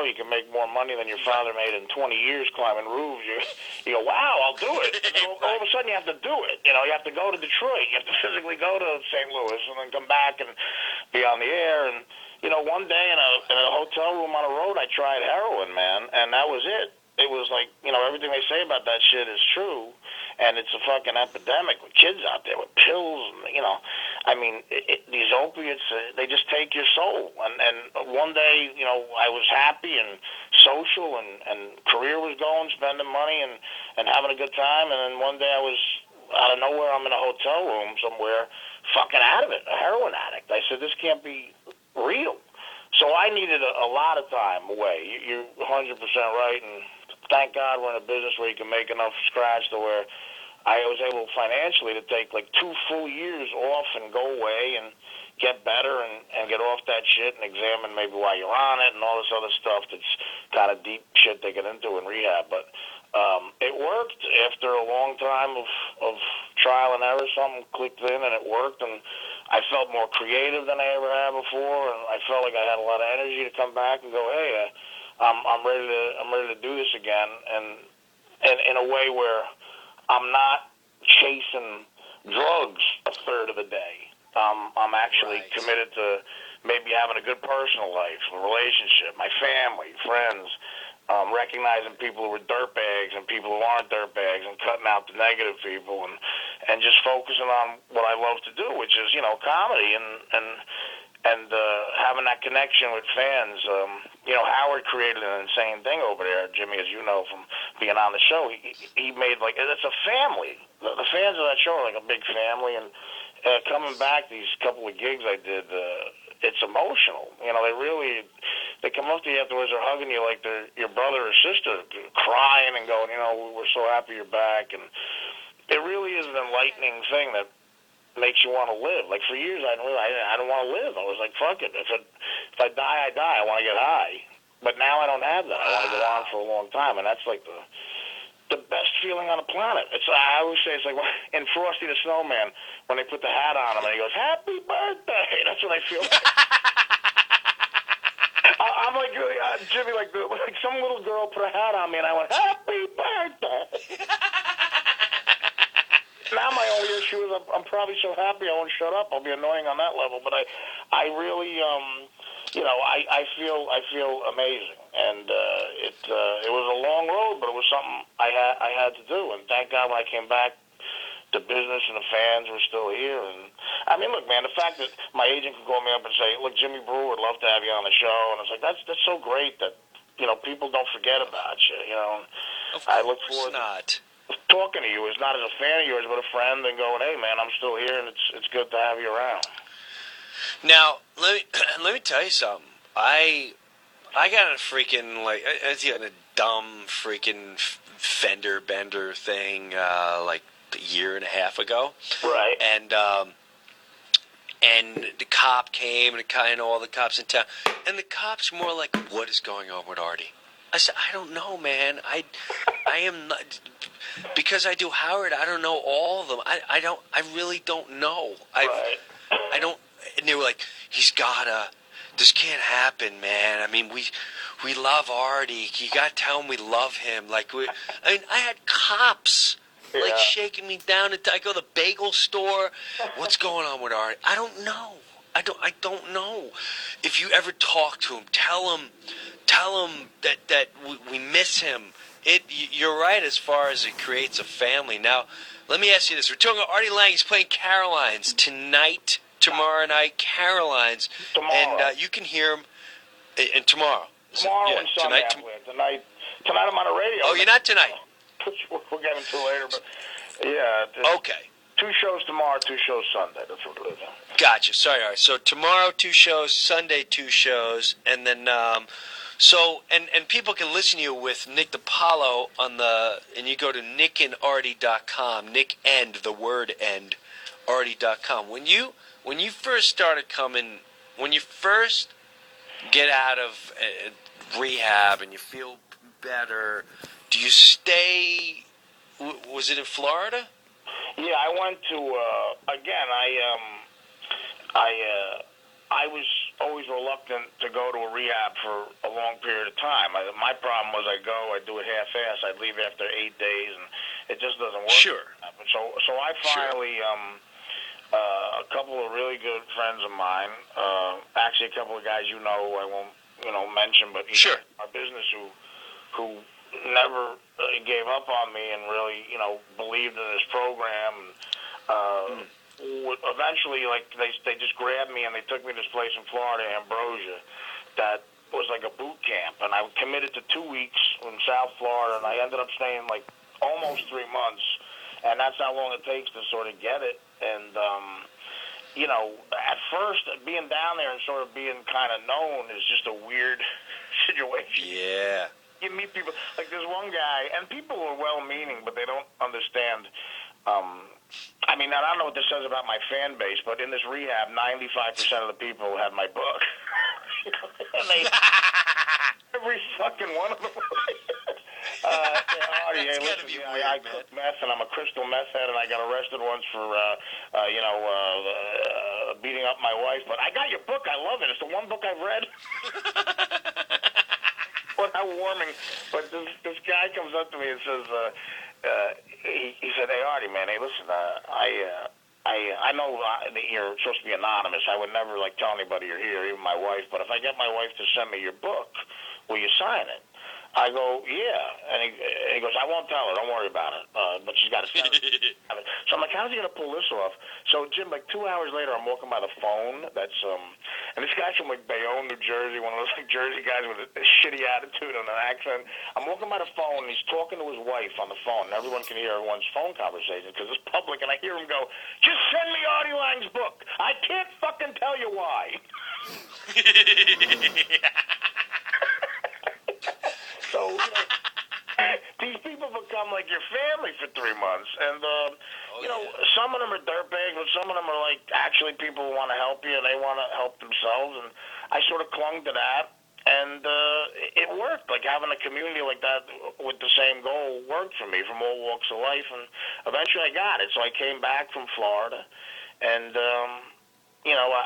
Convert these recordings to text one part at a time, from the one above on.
you can make more money than your father made in 20 years climbing roofs. You go, wow, I'll do it. And then all of a sudden you have to do it. You know, you have to go to Detroit. You have to physically go to St. Louis and then come back and be on the air. And, you know, one day in a hotel room on a road, I tried heroin, man, and that was it. It was like, you know, everything they say about that shit is true, and it's a fucking epidemic with kids out there with pills, and, you know, I mean, these opiates, they just take your soul. And one day, you know, I was happy and social, and career was going, spending money and having a good time, and then one day I was, out of nowhere, I'm in a hotel room somewhere, fucking out of it, a heroin addict. I said, this can't be real. So I needed a lot of time away. You're 100% right, and thank God we're in a business where you can make enough scratch to where I was able financially to take like 2 full years off and go away and get better and get off that shit and examine maybe why you're on it and all this other stuff that's kind of deep shit they get into in rehab. But it worked after a long time of trial and error. Something clicked in and it worked, and I felt more creative than I ever had before, and I felt like I had a lot of energy to come back and go, hey, I'm ready to do this again, and in a way where I'm not chasing drugs a third of the day. I'm actually committed to maybe having a good personal life, a relationship, my family, friends, recognizing people who are dirtbags and people who aren't dirtbags, and cutting out the negative people, and just focusing on what I love to do, which is, you know, comedy and having that connection with fans. You know, Howard created an insane thing over there, Jimmy, as you know from being on the show. He made, like, it's a family. The fans of that show are like a big family, and coming back, these couple of gigs I did, it's emotional. You know, they come up to you afterwards, they're hugging you like they're your brother or sister, crying and going, you know, we're so happy you're back. And it really is an enlightening thing that makes you want to live. Like, for years, I don't want to live. I was like, fuck it. If I die, I die. I want to get high. But now I don't have that. I want to go on for a long time, and that's like the best feeling on the planet. I always say it's like in Frosty the Snowman when they put the hat on him and he goes, "Happy birthday." That's what I feel. I'm like Jimmy, like some little girl put a hat on me, and I went, "Happy birthday." Now my only issue is I'm probably so happy I won't shut up. I'll be annoying on that level, but I really, you know, I feel amazing, and it was a long road, but it was something I had to do, and thank God when I came back, the business and the fans were still here. And I mean, look, man, the fact that my agent could call me up and say, "Look, Jimmy Brewer would love to have you on the show," and it's like that's so great that, you know, people don't forget about you. You know, I look forward to talking to you is not as a fan of yours, but a friend, and going, "Hey, man, I'm still here, and it's good to have you around." Now, let me tell you something. I got a freaking I got a dumb freaking fender bender thing like a year and a half ago. Right. And the cop came, and all the cops in town, and the cops more like, "What is going on with Artie?" I said, "I don't know, man. I am not, because I do Howard. I don't know all of them. I really don't know. I don't." And they were like, "This can't happen, man. I mean, we love Artie. You gotta tell him we love him. Like I had cops like shaking me down. I go to the bagel store. What's going on with Artie? I don't know. I don't know. If you ever talk to him, tell him that we miss him. You're right as far as it creates a family. Now, let me ask you this. We're talking about Artie Lang. He's playing Caroline's tonight, tomorrow night, Caroline's. Tomorrow. And you can hear him and tomorrow. Tomorrow and Sunday. Tonight I'm on the radio. Oh, you're not tonight? We'll get into it later, but yeah. Okay. 2 shows tomorrow, 2 shows Sunday. That's what it is. Gotcha. Sorry. All right. So tomorrow 2 shows, Sunday 2 shows, and then and people can listen to you with Nick DiPaolo and you go to nickandartie.com. Nick End, the word end, Artie.com. When you first started coming, when you first get out of rehab and you feel better, do you stay? Was it in Florida? Yeah, I went to again. I was always reluctant to go to a rehab for a long period of time. My problem was I'd do it half-assed. I'd leave after 8 days, and it just doesn't work. Sure. So I finally, a couple of really good friends of mine, actually a couple of guys who I won't mention, but sure. our business who never gave up on me and really believed in this program. Eventually, they just grabbed me and they took me to this place in Florida, Ambrosia, that was like a boot camp, and I committed to 2 weeks in South Florida, and I ended up staying like almost 3 months, and that's how long it takes to sort of get it. And at first being down there and sort of being kind of known is just a weird situation. Yeah. You meet people like there's one guy, and people are well-meaning, but they don't understand. I mean, I don't know what this says about my fan base, but in this rehab, 95% of the people had my book. And every fucking one of them. Artie, hey, listen, I cook meth, and I'm a crystal meth head, and I got arrested once for, beating up my wife. But I got your book. I love it. It's the one book I've read. What how warming. But this guy comes up to me and says, he said, "Hey, Artie, man, hey, listen, I know that you're supposed to be anonymous. I would never tell anybody you're here, even my wife. But if I get my wife to send me your book, will you sign it?" I go, "Yeah," and he goes, "I won't tell her. Don't worry about it. But she's got to send it." So I'm like, "How's he gonna pull this off?" So Jim, 2 hours later, I'm walking by the phone. And this guy's from Bayonne, New Jersey, one of those Jersey guys with a shitty attitude and an accent. I'm walking by the phone, and he's talking to his wife on the phone. And everyone can hear everyone's phone conversation because it's public. And I hear him go, "Just send me Artie Lang's book. I can't fucking tell you why." So these people become like your family for 3 months, and some of them are dirtbags, but some of them are actually people who want to help you and they want to help themselves. And I sort of clung to that, and it worked. Having a community like that with the same goal worked for me from all walks of life, and eventually I got it. So I came back from Florida, and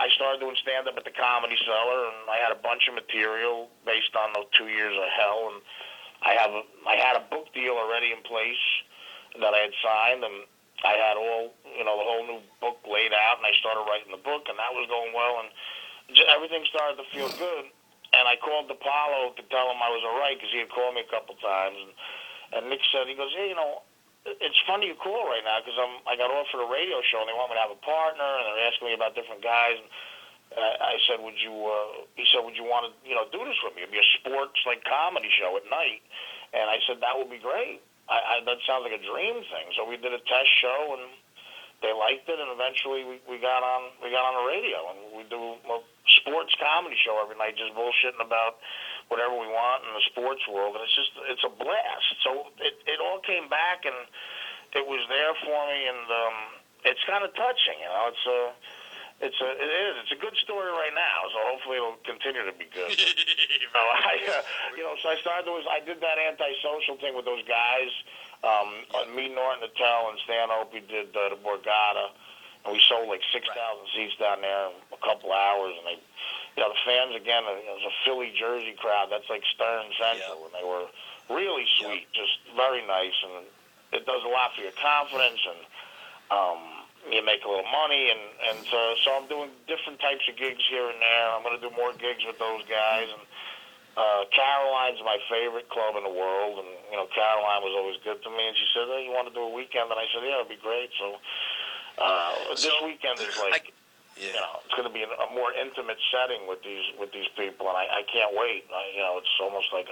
I started doing stand-up at the Comedy Cellar, and I had a bunch of material based on those 2 years of hell, and I had a book deal already in place that I had signed, and I had the whole new book laid out, and I started writing the book, and that was going well, and everything started to feel good. And I called DePaulo to tell him I was all right, because he had called me a couple times, and Nick said, he goes, "Hey, it's funny you call right now, because I got offered a radio show, and they want me to have a partner, and they're asking me about different guys." And I said, he said, "Would you want to, do this with me? It'd be a sports, comedy show at night." And I said, "That would be great. That sounds like a dream thing." So we did a test show, and they liked it, and eventually we got on the radio, and we do a sports comedy show every night, just bullshitting about whatever we want in the sports world, and it's a blast. So it all came back, and it was there for me, and it's kind of touching, It's a good story right now, so hopefully it'll continue to be good. So I did that antisocial thing with those guys. Me, Norton Natel, and Stan Opie did the Borgata, and we sold 6,000 seats down there in a couple hours. And the fans again, it was a Philly Jersey crowd. That's like Stern Central, and they were really sweet, just very nice, and it does a lot for your confidence and. You make a little money, and so I'm doing different types of gigs here and there. I'm going to do more gigs with those guys. And Caroline's my favorite club in the world, and Caroline was always good to me. And she said, "Hey, you want to do a weekend?" And I said, "Yeah, it'd be great." So this weekend is it's going to be a more intimate setting with these people, and I can't wait. It's almost like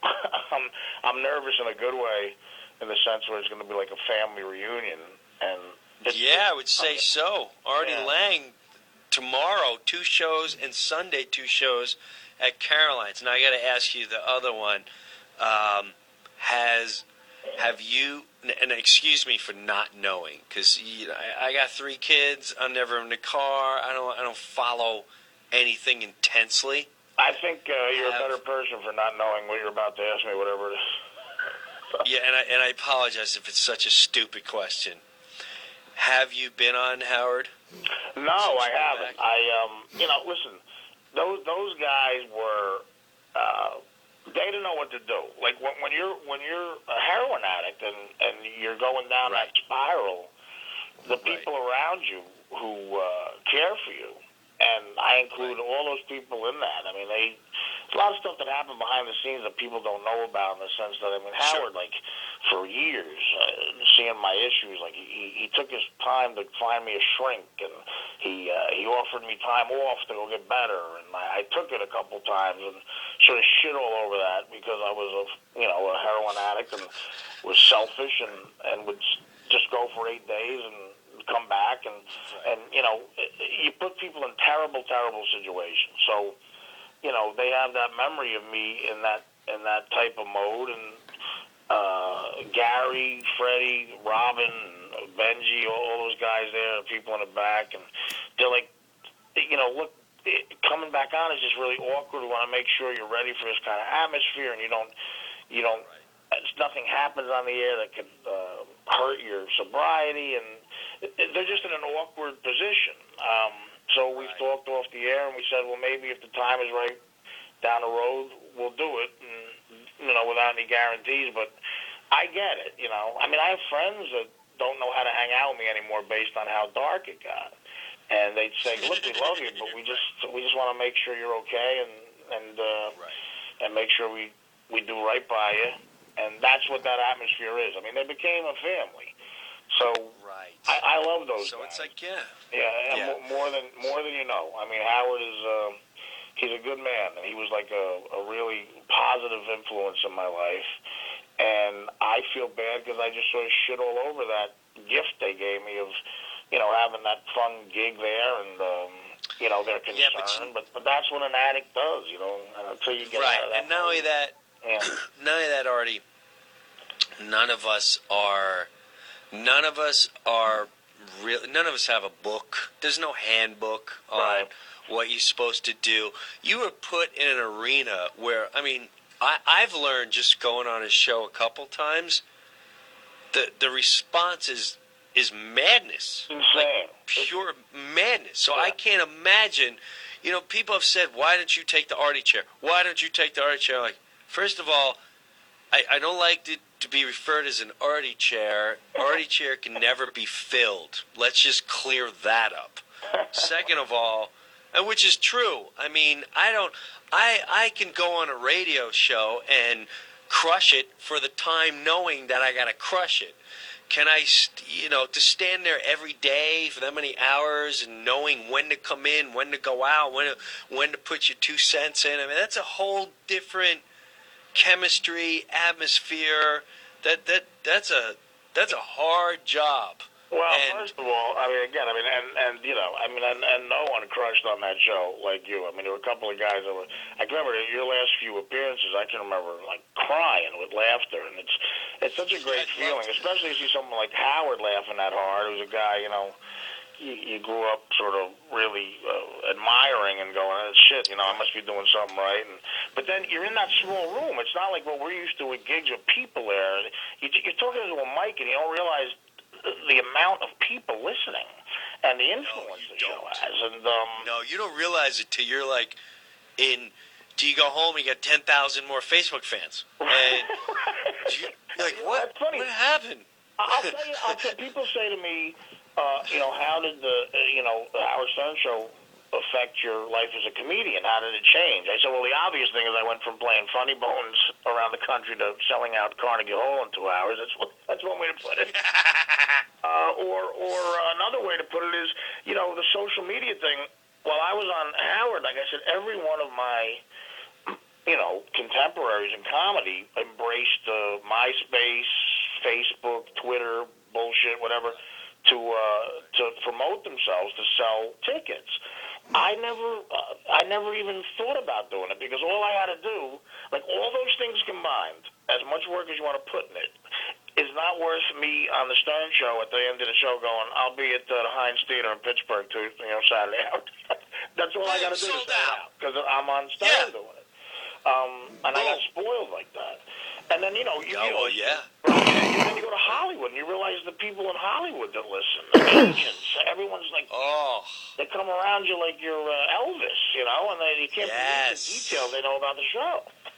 I'm nervous in a good way, in the sense where it's going to be like a family reunion. And I would say so. Artie Lang, tomorrow 2 shows, and Sunday 2 shows at Caroline's. Now I got to ask you the other one. Have you? And excuse me for not knowing, because I got 3 kids. I'm never in the car. I don't follow anything intensely. I think you're a better person for not knowing what you're about to ask me, whatever it is. Yeah, and I apologize if it's such a stupid question. Have you been on Howard? No, I haven't. Listen, those guys were, they didn't know what to do. Like when you're a heroin addict and you're going down that spiral, the people around you who care for you, and I include all those people in that. I mean, there's a lot of stuff that happened behind the scenes that people don't know about, in the sense that, I mean, Howard, like, for years, seeing my issues, like, he took his time to find me a shrink, and he offered me time off to go get better, and I took it a couple times and sort of shit all over that because I was a heroin addict and was selfish and would just go for 8 days and come back, and you put people in terrible situations. So, they have that memory of me in that type of mode, and Gary, Freddie, Robin, Benji, all those guys there, the people in the back, and they're like, look, coming back on is just really awkward. We want to make sure you're ready for this kind of atmosphere, and you don't. Nothing happens on the air that could hurt your sobriety, and they're just in an awkward position. So we've talked off the air, and we said, well, maybe if the time is right down the road, we'll do it, and, without any guarantees. But I get it, I mean, I have friends that don't know how to hang out with me anymore based on how dark it got. And they'd say, look, we love you, but we just want to make sure you're okay, and make sure we do right by you. And that's what that atmosphere is. I mean, they became a family. So I love those guys. So it's like, more than you know. I mean, Howard is he's a good man, and he was like a really positive influence in my life. And I feel bad because I just sort of shit all over that gift they gave me of, having that fun gig there, and their concern. But that's what an addict does, until you get out of that. And not only that. Yeah. None of that, Artie. None of us have a book. There's no handbook on what you're supposed to do. You were put in an arena where, I mean, I've learned just going on his show a couple times, the response is madness. Insane. Like pure madness. So I can't imagine, people have said, why don't you take the Artie chair? Why don't you take the Artie chair? Like, first of all, I don't like to be referred as an Artie chair. Artie chair can never be filled. Let's just clear that up. Second of all, and which is true. I mean, I can go on a radio show and crush it for the time knowing that I got to crush it. Can I, to stand there every day for that many hours and knowing when to come in, when to go out, when to put your 2 cents in? I mean, that's a whole different chemistry, atmosphere. That's a hard job. Well, first of all, I mean, again, and no one crushed on that show like you. I mean, there were a couple of guys that were. I can remember your last few appearances. I can remember like crying with laughter, and it's such a great feeling, especially if you see someone like Howard laughing that hard. Who's a guy, you grew up sort of really admiring and going, oh, shit, I must be doing something right. But then you're in that small room. It's not like what we're used to with gigs with people there. You're talking to a mic, and you don't realize the amount of people listening and the influence the show has. And no, you don't realize it till you're like till you go home and you got 10,000 more Facebook fans. And you're like, what? That's funny. What happened? I'll tell you, people say to me, how did the Howard Stern show affect your life as a comedian? How did it change? I said, well, the obvious thing is I went from playing funny bones around the country to selling out Carnegie Hall in 2 hours. That's one way to put it. Or another way to put it is, the social media thing. While I was on Howard, like I said, every one of my contemporaries in comedy embraced MySpace, Facebook, Twitter, bullshit, whatever, to promote themselves, to sell tickets. I never even thought about doing it, because all I had to do, like all those things combined, as much work as you want to put in it, is not worth me on the Stern show at the end of the show going, I'll be at the Heinz Theater in Pittsburgh Saturday out. That's all I got to do to stand out, because I'm on Stern doing it. And I got spoiled like that. And then, yeah. And then you go to Hollywood, and you realize the people in Hollywood that listen, the agents, everyone's like, they come around you like you're Elvis, and you can't believe the details they know about the show.